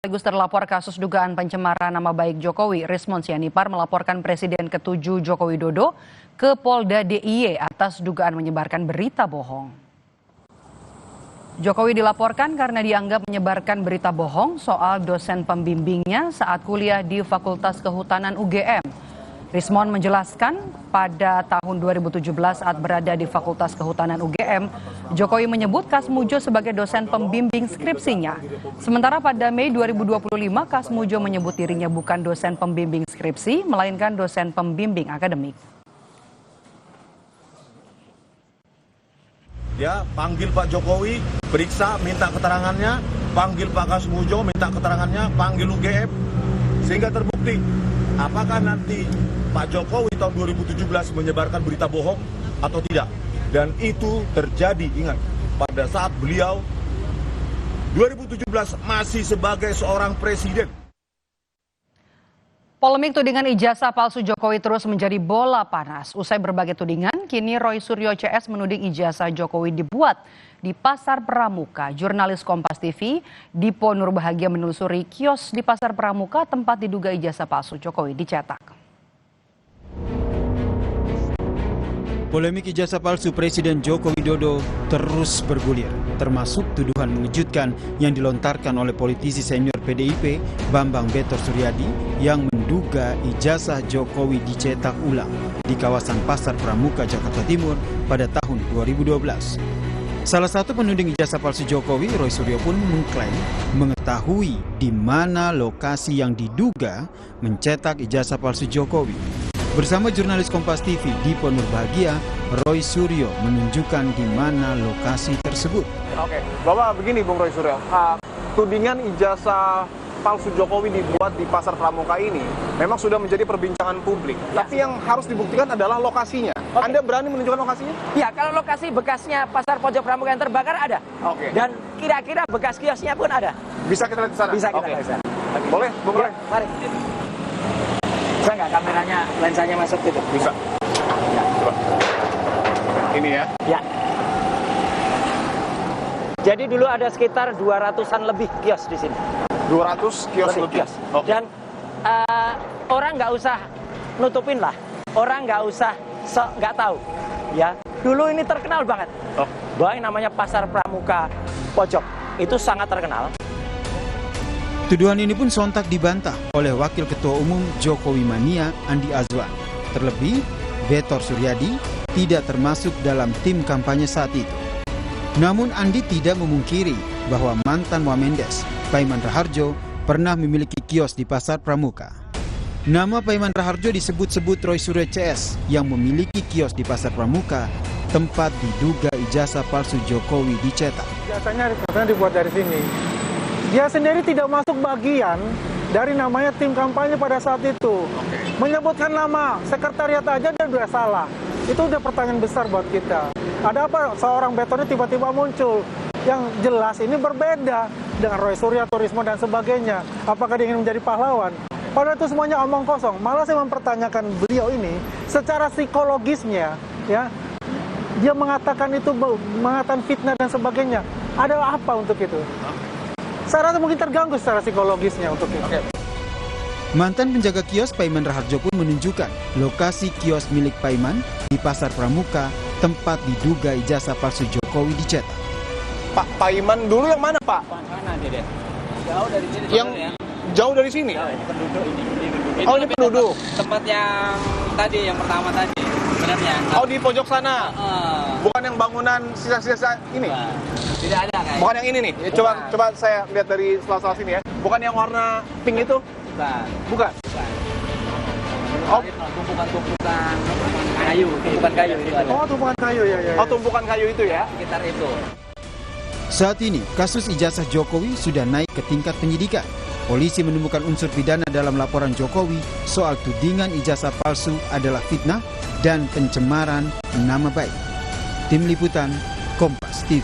Sekaligus terlapor kasus dugaan pencemaran nama baik Jokowi, Rismond Sianipar melaporkan Presiden ke-7 Joko Widodo ke Polda DIY atas dugaan menyebarkan berita bohong. Jokowi dilaporkan karena dianggap menyebarkan berita bohong soal dosen pembimbingnya saat kuliah di Fakultas Kehutanan UGM. Rismond menjelaskan pada tahun 2017 saat berada di Fakultas Kehutanan UGM, Jokowi menyebut Kasmujo sebagai dosen pembimbing skripsinya. Sementara pada Mei 2025, Kasmujo menyebut dirinya bukan dosen pembimbing skripsi, melainkan dosen pembimbing akademik. Ya, panggil Pak Jokowi, periksa, minta keterangannya, panggil Pak Kasmujo, minta keterangannya, panggil UGM, sehingga terbukti apakah nanti Pak Jokowi tahun 2017 menyebarkan berita bohong atau tidak. Dan itu terjadi, ingat, pada saat beliau 2017 masih sebagai seorang presiden. Polemik tudingan ijazah palsu Jokowi terus menjadi bola panas. Usai berbagai tudingan, kini Roy Suryo CS menuding ijazah Jokowi dibuat di Pasar Pramuka. Jurnalis Kompas TV, Dipo Nurbahagia menelusuri kios di Pasar Pramuka tempat diduga ijazah palsu Jokowi dicetak. Polemik ijazah palsu Presiden Joko Widodo terus bergulir, termasuk tuduhan mengejutkan yang dilontarkan oleh politisi senior PDIP Bambang Betor Suryadi yang menduga ijazah Jokowi dicetak ulang di kawasan Pasar Pramuka, Jakarta Timur pada tahun 2012. Salah satu penuding ijazah palsu Jokowi, Roy Suryo pun mengklaim mengetahui di mana lokasi yang diduga mencetak ijazah palsu Jokowi. Bersama jurnalis Kompas TV, Dipo Nurbahagia, Roy Suryo menunjukkan di mana lokasi tersebut. Oke, Bapak begini Bung Roy Suryo, tudingan ijazah palsu Jokowi dibuat di Pasar Pramuka ini memang sudah menjadi perbincangan publik. Ya. Tapi yang harus dibuktikan adalah lokasinya. Oke. Anda berani menunjukkan lokasinya? Ya, kalau lokasi bekasnya Pasar Pojok Pramuka yang terbakar ada. Oke. Dan kira-kira bekas kiosnya pun ada. Bisa kita lihat di sana? Bisa kita lihat di sana. Boleh, Bung Roy? Ya, mari. Bisa nggak kameranya, lensanya masuk gitu? Bisa. Ya. Coba. Ini ya? Ya. Jadi dulu ada sekitar 200-an lebih kios di sini. 200 kios lebih. Okay. Dan orang nggak usah nutupin lah. Orang nggak usah nggak tahu. Ya. Dulu ini terkenal banget. Bahwa yang namanya Pasar Pramuka Pojok. Itu sangat terkenal. Tuduhan ini pun sontak dibantah oleh Wakil Ketua Umum Jokowi Mania, Andi Azwan. Terlebih, Betor Suryadi tidak termasuk dalam tim kampanye saat itu. Namun Andi tidak memungkiri bahwa mantan Wamendes, Paiman Raharjo, pernah memiliki kios di Pasar Pramuka. Nama Paiman Raharjo disebut-sebut Roy Suryo CS yang memiliki kios di Pasar Pramuka, tempat diduga ijazah palsu Jokowi dicetak. Ijazahnya katanya dibuat dari sini. Dia sendiri tidak masuk bagian dari namanya tim kampanye pada saat itu. Menyebutkan nama sekretariat aja dia udah salah. Itu udah pertanyaan besar buat kita. Ada apa seorang Betornya tiba-tiba muncul? Yang jelas ini berbeda dengan Roy Suryo, Rismond dan sebagainya. Apakah dia ingin menjadi pahlawan? Padahal itu semuanya omong kosong. Malah saya mempertanyakan beliau ini secara psikologisnya, ya. Dia mengatakan itu, mengatakan fitnah dan sebagainya. Ada apa untuk itu? Saya rasa mungkin terganggu secara psikologisnya untuk itu. Mantan penjaga kios Paiman Raharjo pun menunjukkan lokasi kios milik Paiman di Pasar Pramuka, tempat diduga ijazah palsu Jokowi dicetak. Pak Paiman dulu yang mana, Pak? Mana dia? Jauh dari sini. Yang jauh dari sini? Jauh, ini penduduk ini. Ini penduduk. Tempat yang tadi, yang pertama tadi. Sebenarnya. Oh, di pojok sana. Bukan yang bangunan sisa-sisa ini. Tidak ada kayak. Bukan yang ini nih. Coba saya lihat dari sela-sela sini ya. Bukan yang warna pink itu? Bukan. Oh, tumpukan kayu, tumpukan kayu itu ada. Oh, tumpukan kayu ya. Oh, tumpukan kayu itu ya. Sekitar itu. Saat ini, kasus ijazah Jokowi sudah naik ke tingkat penyidikan. Polisi menemukan unsur pidana dalam laporan Jokowi soal tudingan ijazah palsu adalah fitnah dan pencemaran nama baik. Tim Liputan, Kompas TV.